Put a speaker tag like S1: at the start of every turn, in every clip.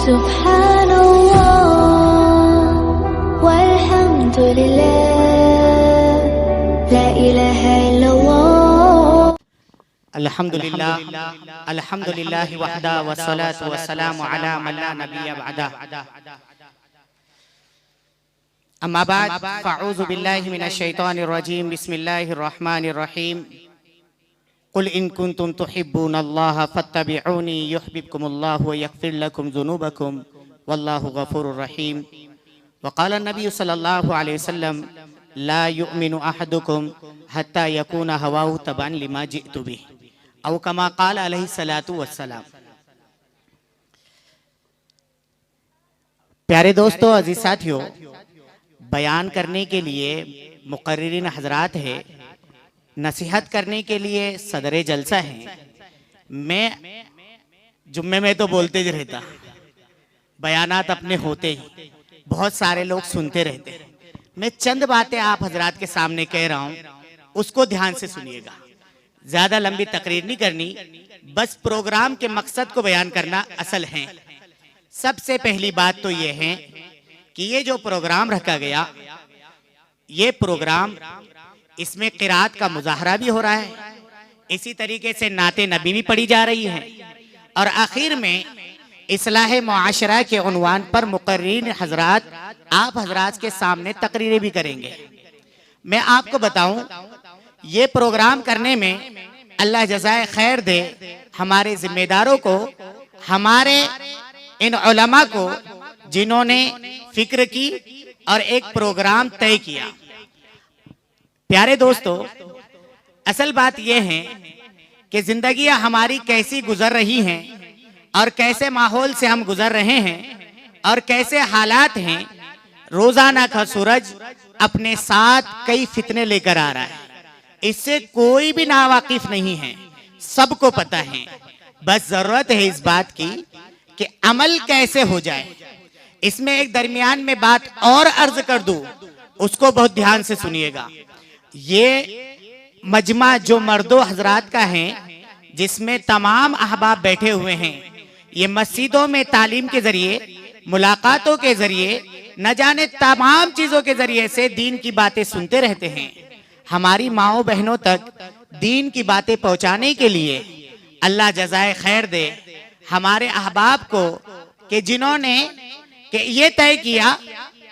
S1: Subhanallah walhamdulillah la ilaha illallah.
S2: Alhamdulillah, alhamdulillah wahda wassalatu wassalamu ala man la nabiyya ba'da. Amma ba'd, fa'udhu billahi minash shaitanir rajim. Bismillahir rahmanir rahim. Qul in kuntum tuhibbunallaha fattabi'uni yuhibbukumullahu wa yaghfir lakum dhunubakum wallahu ghafurur rahim. Wa qala an-nabiy sallallahu alayhi wasallam la yu'minu ahadukum hatta yakuna hawahu taban lima ji'tu bihi aw kama qala alayhi salatu wassalam. प्यारे दोस्तों, अजीज साथियों, बयान करने के लिए मुकर्रिरीन हजरात है, नसीहत करने के लिए सदरे जलसा है। मैं जुम्मे में तो बोलते ही रहता, बयानात अपने होते ही बहुत सारे लोग सुनते रहते हैं। मैं चंद बातें आप हजरात के सामने कह रहा हूँ, उसको ध्यान से सुनिएगा। ज्यादा लंबी तकरीर नहीं करनी, बस प्रोग्राम के मकसद को बयान करना असल है। सबसे पहली बात तो ये है कि ये जो प्रोग्राम रखा गया, ये प्रोग्राम, इसमें क़िरात का मुजाहरा भी हो रहा है, इसी तरीके से नाते नबी भी पढ़ी जा रही है, और आखिर में इस्लाह मुआशरा के उन्वान पर मुकर्रिरीन हजरात आप हजरात के सामने तकरीरें भी करेंगे। मैं आपको बताऊं, ये प्रोग्राम करने में अल्लाह जज़ाए खैर दे हमारे जिम्मेदारों को, हमारे इन उलमा को जिन्होंने फिक्र की और एक प्रोग्राम तय किया। प्यारे दोस्तों, असल बात यह है कि जिंदगियां हमारी कैसी गुजर रही हैं और कैसे माहौल से हम गुजर रहे हैं और कैसे हालात हैं। रोजाना का सूरज अपने साथ कई फितने लेकर आ रहा है, इससे कोई भी नावाकिफ नहीं है, सबको पता है। बस जरूरत है इस बात की कि अमल कैसे हो जाए। इसमें एक दरमियान में बात और अर्ज कर दूं, उसको बहुत ध्यान से सुनिएगा। ये मजमा जो मर्दो हजरात का है, जिसमें तमाम अहबाब बैठे हुए हैं, ये मस्जिदों में तालीम के जरिए, मुलाकातों के जरिए, न जाने तमाम चीजों के जरिए से दीन की बातें सुनते रहते हैं। हमारी माओ बहनों तक दीन की बातें पहुंचाने के लिए अल्लाह जज़ाए खैर दे हमारे अहबाब को, कि जिन्होंने कि ये तय किया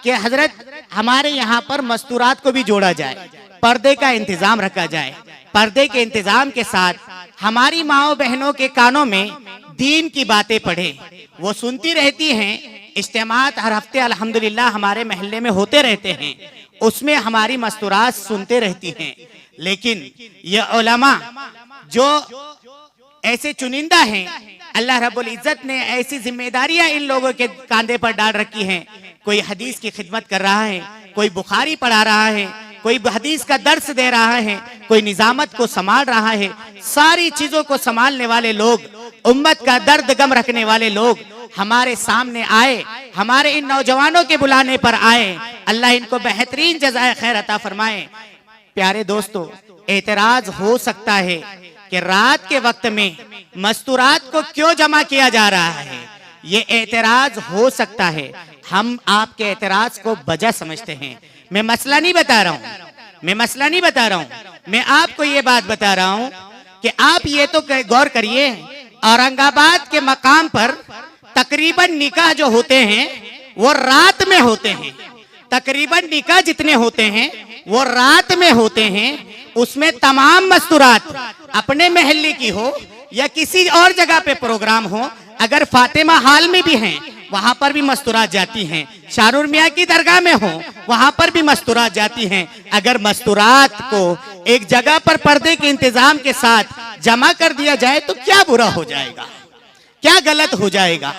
S2: कि हजरत हमारे यहाँ पर मस्तूरात को भी जोड़ा जाए, पर्दे का इंतजाम रखा जाए। पर्दे के इंतजाम के साथ हमारी माओ बहनों के कानों में दीन की बातें पढ़े, वो सुनती रहती हैं। इज्तिमात हर हफ्ते अल्हम्दुलिल्लाह हमारे महल्ले में होते रहते हैं, उसमें हमारी मस्तूरात सुनते रहती हैं। लेकिन ये उलमा जो ऐसे चुनिंदा हैं, अल्लाह रब्बुल इज्जत ने ऐसी जिम्मेदारियां इन लोगों के कांधे पर डाल रखी हैं। कोई हदीस की खिदमत कर रहा है, कोई बुखारी पढ़ा रहा है, कोई हदीस का दर्स दे रहा है, कोई निजामत को संभाल रहा है। सारी चीजों को संभालने वाले लोग, उम्मत का दर्द गम रखने वाले लोग हमारे सामने आए, हमारे इन नौजवानों के बुलाने पर आए। अल्लाह इनको बेहतरीन जज़ाए खैर अता फरमाए। प्यारे दोस्तों, एतराज हो सकता है कि रात के वक्त में मस्तूरात को क्यों जमा किया जा रहा है, ये एतराज हो सकता है। हम आपके एतराज को वजह समझते हैं। मैं मसला नहीं बता रहा हूँ, मैं आपको ये बात बता रहा हूँ कि आप ये तो गौर करिए, औरंगाबाद के मकाम पर तकरीबन निकाह जो होते हैं वो रात में होते हैं। तकरीबन निकाह जितने होते हैं वो रात में होते हैं। उसमें तमाम मस्तूरात अपने महल्ले की हो या किसी और जगह पे प्रोग्राम हो, अगर फातिमा हाल में भी हैं वहां पर भी मस्तूरात जाती हैं। शाहरुर मियाँ की दरगाह में हो वहां पर भी मस्तूरात जाती हैं। अगर मस्तूरात को एक जगह पर पर्दे के इंतजाम के साथ जमा कर दिया जाए तो क्या बुरा हो जाएगा, क्या गलत हो जाएगा?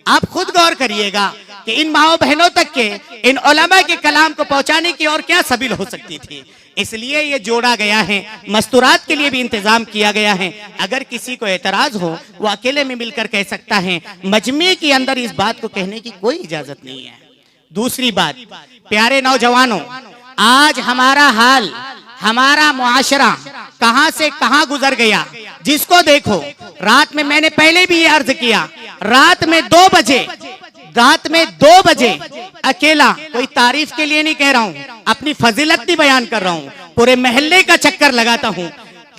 S2: आप खुद गौर करिएगा कि इन माओ बहनों तक के, इन उलमा के कलाम को पहुंचाने की और क्या सबील हो सकती थी। इसलिए ये जोड़ा गया है, मस्तूरात के लिए भी इंतजाम किया गया है। अगर किसी को एतराज हो वो अकेले में मिलकर कह सकता है, मजमे के अंदर इस बात को कहने की कोई इजाजत नहीं है। दूसरी बात, प्यारे नौजवानों, आज हमारा हाल, हमारा मुआशरा कहां से कहां गुजर गया। जिसको देखो, रात में मैंने पहले भी ये अर्ज किया, रात में 2 बजे रात में 2 बजे अकेला, कोई तारीफ के लिए नहीं कह रहा हूं, अपनी फजीलत नहीं बयान कर रहा हूं, पूरे मोहल्ले का चक्कर लगाता हूं,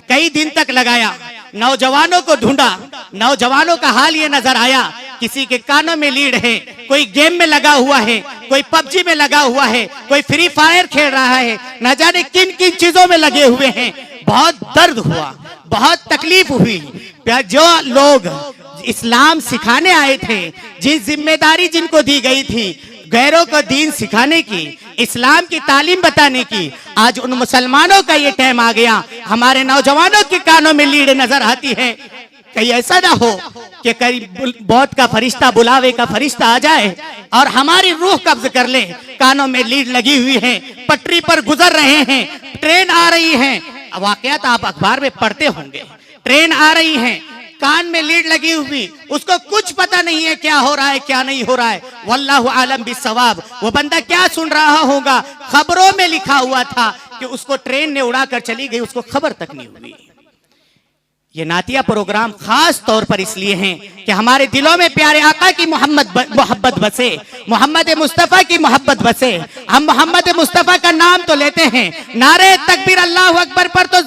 S2: कई दिन तक लगाया, नौजवानों को ढूंढा, नौजवानों का हाल ये नजर आया, किसी के कानों में लीड है, कोई गेम में लगा हुआ है, कोई पबजी में लगा हुआ है, कोई फ्री फायर खेल रहा है, न जाने किन किन चीजों में लगे हुए हैं। बहुत दर्द हुआ, बहुत तकलीफ हुई। जो लोग इस्लाम सिखाने आए थे, जिस जिम्मेदारी जिनको दी गई थी गैरों को दीन सिखाने की, इस्लाम की तालीम बताने की, आज उन मुसलमानों का ये टाइम आ गया, हमारे नौजवानों के कानों में लीड नजर आती है। कहीं ऐसा ना हो कि कहीं मौत का फरिश्ता, बुलावे का फरिश्ता आ जाए और हमारी रूह कब्ज कर ले। कानों में लीड लगी हुई है, पटरी पर गुजर रहे हैं, ट्रेन आ रही है, वाकयात आप अखबार में पढ़ते होंगे, ट्रेन आ रही है, कान में लीड लगी हुई, उसको कुछ पता नहीं है क्या हो रहा है क्या नहीं हो रहा है। वल्लाहु आलम बिस्सवाब। वो बंदा क्या सुन रहा होगा, खबरों में लिखा हुआ था कि उसको ट्रेन ने उड़ाकर चली गई, उसको खबर तक नहीं हुई। ये नातिया प्रोग्राम खास तौर पर इसलिए हैं कि हमारे दिलों में प्यारे आका की मोहब्बत बसे, मोहम्मद मुस्तफ़ा की मोहब्बत बसे। हम मोहम्मद मुस्तफ़ा का नाम तो लेते हैं, नारे तकबीर अल्लाहु अकबर पर तो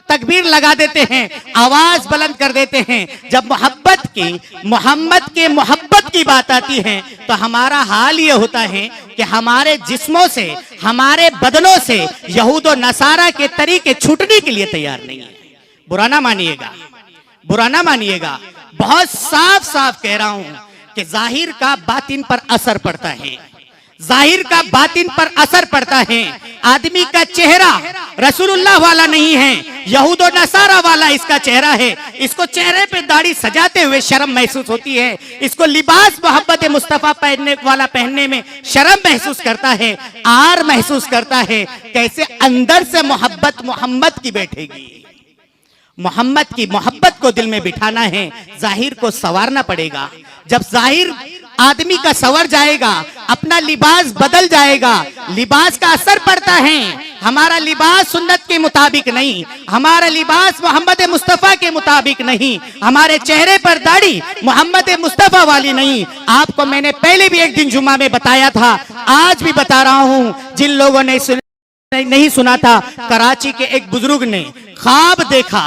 S2: तकबीर लगा देते हैं, आवाज बुलंद कर देते हैं। जब मोहब्बत की, मोहम्मद के मोहब्बत की बात आती है तो हमारा हाल ये होता है कि हमारे जिस्मों से, हमारे बदनों से यहूद और नसारा के तरीके छूटने के लिए तैयार नहीं है। बुरा ना मानिएगा, बुरा ना मानिएगा, बहुत साफ साफ कह रहा हूं कि जाहिर का बातिन पर असर पड़ता है, जाहिर का बातिन पर असर पड़ता है। आदमी का चेहरा रसूलुल्लाह वाला नहीं है, यहूद और नसारा वाला इसका चेहरा है। इसको चेहरे पे दाढ़ी सजाते हुए शर्म महसूस होती है, इसको लिबास मोहब्बत मुस्तफ़ा पहनने वाला पहनने में शर्म महसूस करता है, आर महसूस करता है। कैसे अंदर से मोहब्बत मोहम्मद की बैठेगी। मोहम्मद की मोहब्बत को दिल में बिठाना है, जाहिर को संवारना पड़ेगा। जब जाहिर आदमी का संवर जाएगा, अपना लिबास बदल जाएगा, लिबास का असर पड़ता है। हमारा लिबास सुन्नत के मुताबिक नहीं, हमारा लिबास मोहम्मद मुस्तफ़ा के मुताबिक नहीं, हमारे चेहरे पर दाढ़ी मोहम्मद मुस्तफ़ा वाली नहीं। आपको मैंने पहले भी एक दिन जुम्मा में बताया था, आज भी बता रहा हूं। जिन लोगों ने नहीं सुना था, कराची के एक बुजुर्ग ने ख्वाब देखा,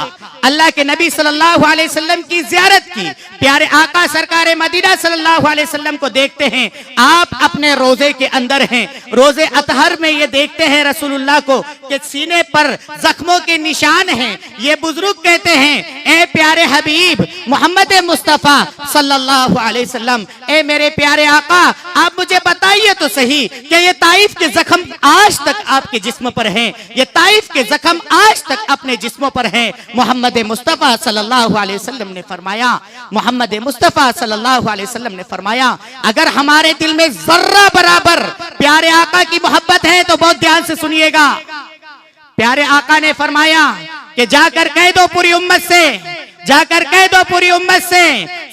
S2: अल्लाह के नबी सल्लल्लाहु अलैहि वसल्लम की ज़ियारत की, प्यारे आका सरकार मदीना सल्लल्लाहु अलैहि वसल्लम को देखते हैं। आप अपने रोजे के अंदर हैं, रोजे अतहर में ये देखते हैं रसूलुल्लाह को कि सीने पर जख्मों के निशान हैं। ये बुजुर्ग कहते हैं, ए प्यारे हबीब मोहम्मद मुस्तफ़ा सल्लल्लाहु अलैहि वसल्लम, ए मेरे प्यारे आका, आप मुझे बताइए तो सही कि ये ताइफ के जख्म आज तक आपके जिस्म पर हैं, ये ताइफ के जख्म आज तक अपने जिस्मों पर हैं। मोहम्मद मुस्तफ़ा सल्लल्लाहु अलैहि वसल्लम ने फरमाया, मोहम्मद मुस्तफ़ा सल्लल्लाहु अलैहि वसल्लम ने फरमाया, अगर हमारे दिल में जर्रा बराबर प्यारे आका की मोहब्बत है तो बहुत ध्यान से सुनिएगा। प्यारे आका ने फरमाया कि जाकर कह दो पूरी उम्मत से, जाकर कह दो पूरी उम्मत से,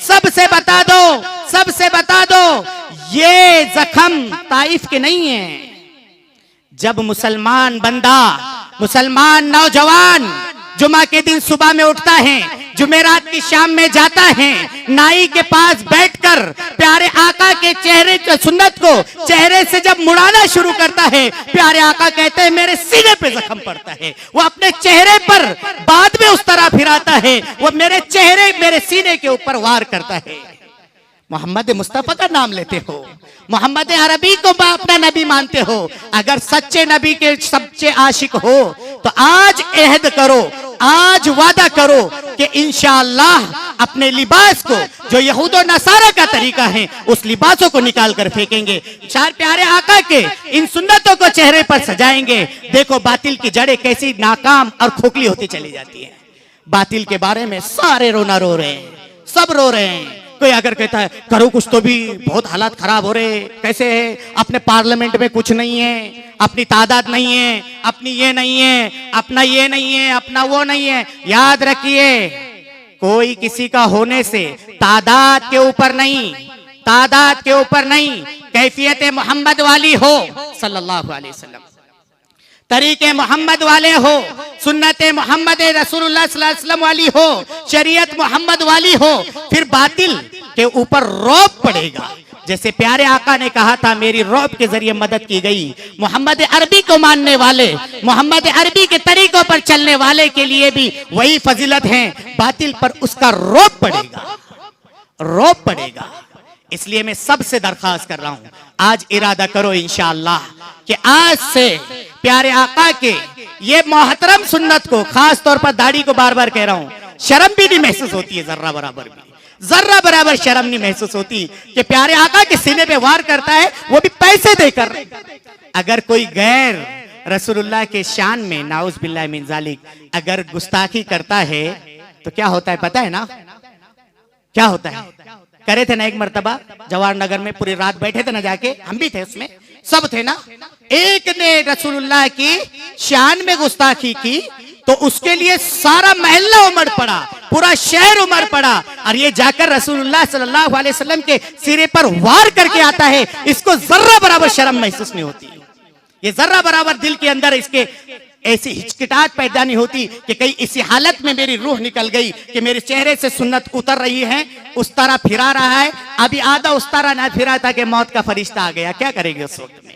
S2: सबसे बता दो, सबसे बता दो, ये जख्म ताइफ के नहीं है। जब मुसलमान बंदा, मुसलमान नौजवान जुमा के दिन सुबह में उठता है, जुमेरात की शाम में जाता है, नाई के पास बैठकर प्यारे आका के चेहरे, सुन्नत को चेहरे से जब मुड़ाना शुरू करता है, प्यारे आका कहते हैं मेरे सीने पे जख्म पड़ता है। वो अपने चेहरे पर बाद में उस तरह फिराता है, वो मेरे चेहरे, मेरे सीने के ऊपर वार करता है। मोहम्मद मुस्तफ़ा का नाम लेते हो, मोहम्मद अरबी को अपना नबी मानते हो, अगर सच्चे नबी के सच्चे आशिक हो तो आज अहद करो, आज वादा करो कि इंशाअल्लाह अपने लिबास को, जो यहूद और नसारा का तरीका है, उस लिबासों को निकाल कर फेंकेंगे, चार प्यारे आका के इन सुन्नतों को चेहरे पर सजाएंगे। देखो बातिल की जड़ें कैसी नाकाम और खोखली होती चली जाती है। बातिल के बारे में सारे रोना रो रहे हैं, सब रो रहे हैं। कोई अगर कहता है करो कुछ तो भी बहुत हालात खराब हो रहे, कैसे है, अपने पार्लियामेंट में कुछ नहीं है, अपनी तादाद नहीं है, अपनी ये नहीं है, अपना ये नहीं है, अपना वो नहीं है। याद रखिए, कोई किसी का होने से तादाद के ऊपर नहीं, तादाद के ऊपर नहीं, कैफियत मोहम्मद वाली हो सल्लल्लाहु अलैहि वसल्लम, तरीके मोहम्मद वाले हो, सुन्नत मोहम्मद रसूलुल्लाह सल्लल्लाहु अलैहि वसल्लम वाली हो, शरीयत मोहम्मद वाली हो, फिर बातिल के ऊपर रौब पड़ेगा, जैसे प्यारे आका ने कहा था मेरी रौब के जरिए मदद की गई, मोहम्मद अरबी को मानने वाले, मोहम्मद अरबी के तरीकों पर चलने वाले के लिए भी वही फजीलत है, बातिल पर उसका रौब पड़ेगा, रौब पड़ेगा। इसलिए मैं सबसे दरख्वास्त कर रहा हूं, आज इरादा करो इंशाअल्लाह कि आज से प्यारे आका के ये मोहतरम सुन्नत को, खास तौर पर दाढ़ी को बार बार कह रहा हूं, शर्म भी नहीं महसूस होती है, जर्रा बराबर भी, जर्रा बराबर शर्म नहीं महसूस होती कि प्यारे आका के सीने पे वार करता है, वो भी पैसे देकर। अगर कोई गैर रसूलुल्लाह के शान में नाउज बिल्लाह मिन जालिक अगर गुस्ताखी करता है तो क्या होता है पता है ना? क्या होता है? करे थे ना एक मर्तबा जवाहर नगर में, पूरी रात बैठे थे ना जाके, हम भी थे उसमें, सब थे ना। एक ने रसूलुल्लाह की शान में गुस्ताखी की तो उसके लिए सारा महल्ला उमड़ पड़ा, पूरा शहर उमड़ पड़ा, और ये जाकर रसूलुल्लाह सल्लल्लाहु अलैहि वसल्लम के सिरे पर वार करके आता है। इसको जर्रा बराबर शर्म महसूस नहीं होती, ये जर्रा बराबर दिल के अंदर इसके ऐसी हिचकिटाहट पैदा नहीं होती कि कहीं इसी हालत में मेरी रूह निकल गई कि मेरे चेहरे से सुन्नत उतर रही है, उस तरह फिरा रहा है, अभी आधा उस तरह ना फिरा था कि मौत का फरिश्ता आ गया, क्या करेंगे उस वक्त में?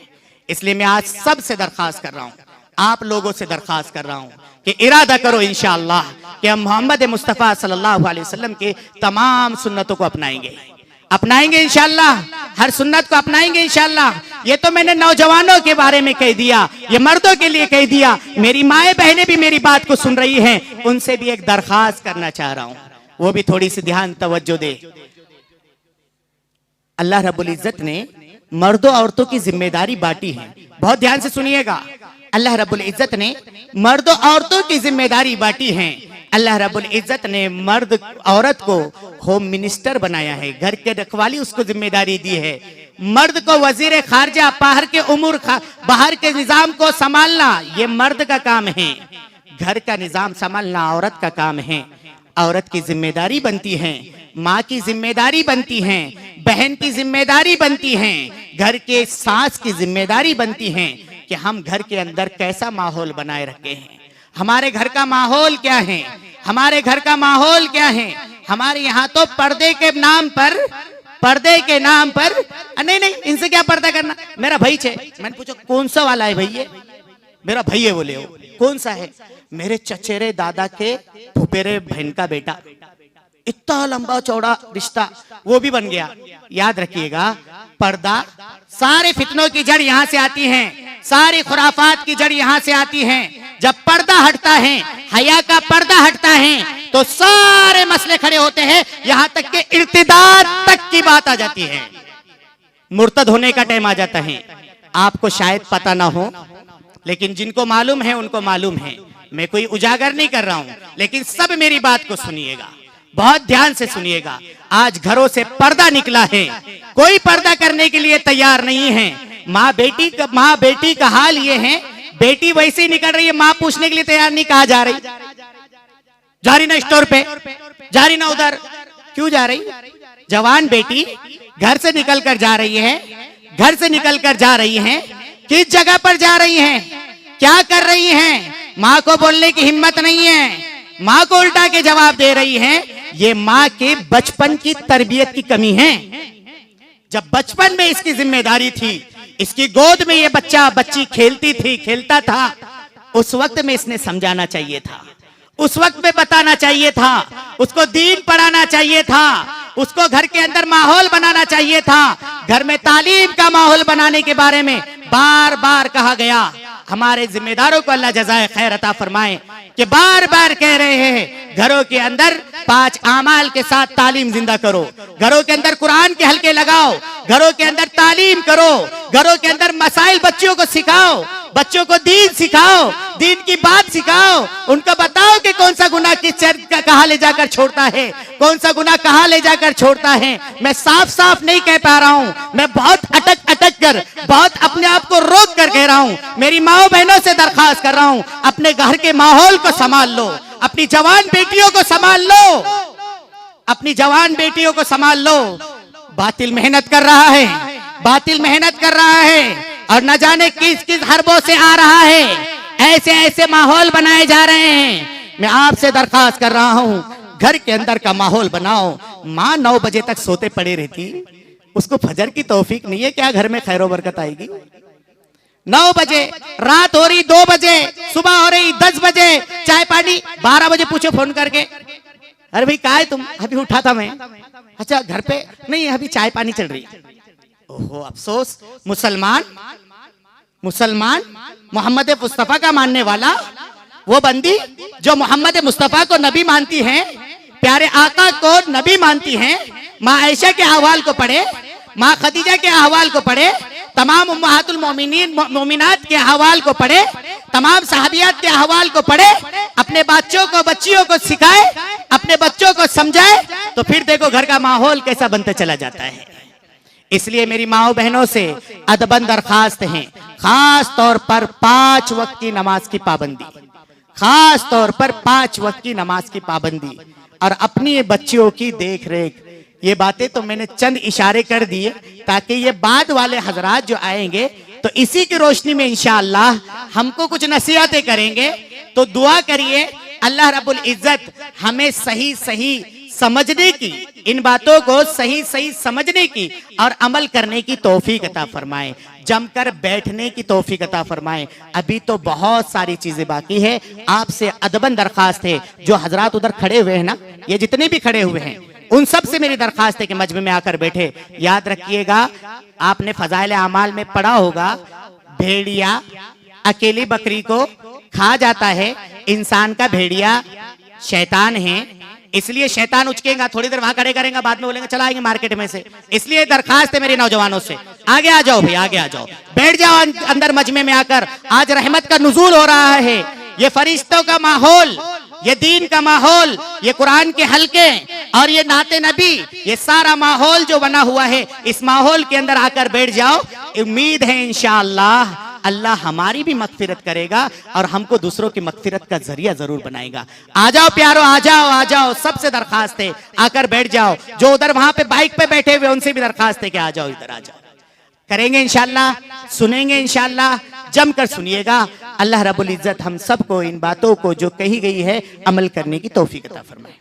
S2: इसलिए मैं आज सबसे दरख्वास्त कर रहा हूं, आप लोगों से दरख्वास्त कर रहा हूं कि इरादा करो इंशाअल्लाह कि हम मोहम्मद मुस्तफ़ा सल्लल्लाहु अलैहि वसल्लम के तमाम सुन्नतों को अपनाएंगे, अपनाएंगे इंशाअल्लाह, हर सुन्नत को अपनाएंगे इंशाअल्लाह। ये तो मैंने नौजवानों के बारे में कह दिया, ये मर्दों के लिए कह दिया। मेरी माएं बहनें भी मेरी बात को सुन रही हैं, उनसे भी एक दरख्वास्त करना चाह रहा हूं, वो भी थोड़ी सी ध्यान तवज्जो दे। अल्लाह रब्बुल इज्जत ने मर्दों औरतों की जिम्मेदारी बांटी है, बहुत ध्यान से सुनिएगा। अल्लाह रब्बुल इज्जत ने मर्दों औरतों की जिम्मेदारी बांटी है। अल्लाह रब्बुल इज्जत ने मर्द औरत को होम मिनिस्टर बनाया है, घर के रखवाली उसको जिम्मेदारी दी है। मर्द को वजीर खारजा, बाहर के उमूर, बाहर के निजाम को संभालना ये मर्द का काम है, घर का निजाम संभालना औरत का काम है। औरत की जिम्मेदारी बनती है, माँ की जिम्मेदारी बनती है, बहन की जिम्मेदारी बनती है, घर के सास की जिम्मेदारी बनती है कि हम घर के अंदर कैसा माहौल बनाए रखे हैं। हमारे घर का माहौल क्या है, हमारे घर का माहौल क्या है? हमारे यहाँ तो पर्दे के नाम पर, पर्दे के नाम पर, नहीं नहीं इनसे क्या पर्दा करना, मेरा भाई है। मैंने पूछा कौन सा वाला है भैया? मेरा भाई है बोले। वो कौन सा है? मेरे चचेरे दादा के फुफेरे बहन का बेटा, इतना लंबा चौड़ा रिश्ता, वो भी बन गया। याद रखिएगा, पर्दा, सारे फितनों की जड़ यहाँ से आती है, सारी खुराफात की जड़ यहाँ से आती है। जब पर्दा हटता है, हया का पर्दा हटता है, तो सारे मसले खड़े होते हैं, यहाँ तक के इर्तिदाद तक की बात आ जाती है, मुर्तद होने का टाइम आ जाता है। आपको शायद पता ना हो, लेकिन जिनको मालूम है उनको मालूम है। मैं कोई उजागर नहीं कर रहा हूं, लेकिन सब मेरी बात को सुनिएगा, बहुत ध्यान से सुनिएगा। आज घरों से पर्दा निकला है, कोई पर्दा करने के लिए तैयार नहीं है। माँ बेटी का हाल ये है, बेटी वैसे ही निकल रही है, माँ पूछने के लिए तैयार नहीं, कहा जा रही, जा रही ना स्टोर पे, जा रही ना उधर, क्यों जा रही? जवान बेटी घर से निकल कर जा रही है, घर से निकल कर जा रही है, किस जगह पर जा रही है, क्या कर रही है? माँ को बोलने की हिम्मत नहीं है, माँ को उल्टा के जवाब दे रही है। ये माँ के बचपन की तरबियत की कमी है। जब बचपन में इसकी जिम्मेदारी थी, इसकी गोद में ये बच्ची खेलती थी, खेलता था, उस वक्त में इसने समझाना चाहिए था, उस वक्त में बताना चाहिए था, उसको दीन पढ़ाना चाहिए था, उसको घर के अंदर माहौल बनाना चाहिए था। घर में तालीम का माहौल बनाने के बारे में बार बार कहा गया। हमारे जिम्मेदारों को अल्लाह जज़ाए खैर अता फरमाए कि बार बार कह रहे हैं, घरों के अंदर 5 आमाल के साथ तालीम जिंदा करो, घरों के अंदर कुरान के हल्के लगाओ, घरों के अंदर तालीम करो, घरों के अंदर मसाइल बच्चों को सिखाओ, बच्चों को दीन सिखाओ, दीन की बात सिखाओ, उनको बताओ कि कौन सा गुनाह किस कहाँ ले जाकर छोड़ता है, कौन सा गुनाह कहाँ ले जाकर छोड़ता है। मैं साफ साफ नहीं कह पा रहा हूँ, मैं बहुत अटक अटक कर, बहुत अपने आप को रोक कर कह रहा हूँ। मेरी माओ बहनों से दरखास्त कर रहा हूँ, अपने घर के माहौल को संभाल लो, अपनी जवान बेटियों को संभाल लो, अपनी जवान बेटियों को संभाल लो। बातिल मेहनत कर रहा है, बातिल मेहनत कर रहा है, और न जाने किस किस हरबों से आ रहा है, ऐसे ऐसे माहौल बनाए जा रहे हैं। मैं आपसे दरखास्त कर रहा हूँ, घर के अंदर का माहौल बनाओ। माँ 9 बजे तक सोते पड़े रहती, उसको फजर की तौफीक नहीं है, क्या घर में खैरो बरकत आएगी? 9 बजे रात हो रही, 2 बजे सुबह हो रही, 10 बजे चाय पानी, 12 बजे पूछो फोन करके, अरे भाई कहाँ है तुम? अभी उठा था मैं। अच्छा घर पे नहीं, अभी चाय पानी चल रही। ओहो अफसोस, मुसलमान मोहम्मद मुस्तफा का मानने वाला, वो बंदी जो मोहम्मद मुस्तफा को नबी मानती हैं, प्यारे आका को नबी मानती हैं, माँ आयशा के अहवाल को पढ़े, माँ खदीजा के अहवाल को पढ़े, तमाम उम्महातुल मोमिनात के अहवाल को पढ़े, तमाम सहाबियात के अहवाल को पढ़े, अपने बच्चों को बच्चियों को सिखाए, अपने बच्चों को समझाए, तो फिर देखो घर का माहौल कैसा बनता चला जाता है। इसलिए मेरी माओ बहनों से अदबन दरखास्त है, खास तौर पर 5 वक्त की नमाज की पाबंदी, खास तौर पर 5 वक्त की नमाज की पाबंदी और अपनी बच्चियों की देख रेख। ये बातें तो मैंने चंद इशारे कर दिए ताकि ये बाद वाले हजरात जो आएंगे तो इसी की रोशनी में इंशाअल्लाह हमको कुछ नसीहतें करेंगे। तो दुआ करिए अल्लाह रब्बुल इज्जत हमें सही सही समझने की, इन बातों को सही सही समझने की और अमल करने की तौफीक अता फरमाए, जमकर बैठने की तौफीक अता फरमाए। अभी तो बहुत सारी चीजें बाकी है। आपसे अदबन दरखास्त है, जो हजरात उधर खड़े हुए हैं ना, ये जितने भी खड़े हुए हैं, उन सब से मेरी दरखास्त है कि मजमे में आकर बैठे। याद रखिएगा, आपने फजाइल अमाल में पढ़ा होगा, भेड़िया अकेली बकरी को खा जाता है, इंसान का भेड़िया शैतान है, इसलिए शैतान उचकेगा, थोड़ी देर वहां खड़े करेंगे, बाद में बोलेंगे चला आएंगे मार्केट में से। इसलिए दरखास्त है मेरे नौजवानों से, आगे आ जाओ भाई, आगे आ जाओ, बैठ जाओ अंदर मजमे में आकर। आज रहमत का नुज़ूल हो रहा है, ये फरिश्तों का माहौल, ये दीन का माहौल, ये कुरान के हलके और ये नाते नबी, ये सारा माहौल जो बना हुआ है, इस माहौल के अंदर आकर बैठ जाओ। उम्मीद है इंशाअल्लाह अल्लाह हमारी भी मगफिरत करेगा और हमको दूसरों की मगफिरत का जरिया जरूर बनाएगा। आ जाओ प्यारो, आ जाओ, आ जाओ, सबसे दरखास्त है आकर बैठ जाओ। जो उधर वहां पे बाइक पे बैठे हुए उनसे भी दरखास्त है कि आ जाओ, इधर आ जाओ। करेंगे इंशाअल्लाह, सुनेंगे इंशाअल्लाह, जमकर सुनिएगा। अल्लाह रब्बुल इज्जत हम सबको इन बातों को जो कही गई है अमल करने की तौफीक अता फरमाए।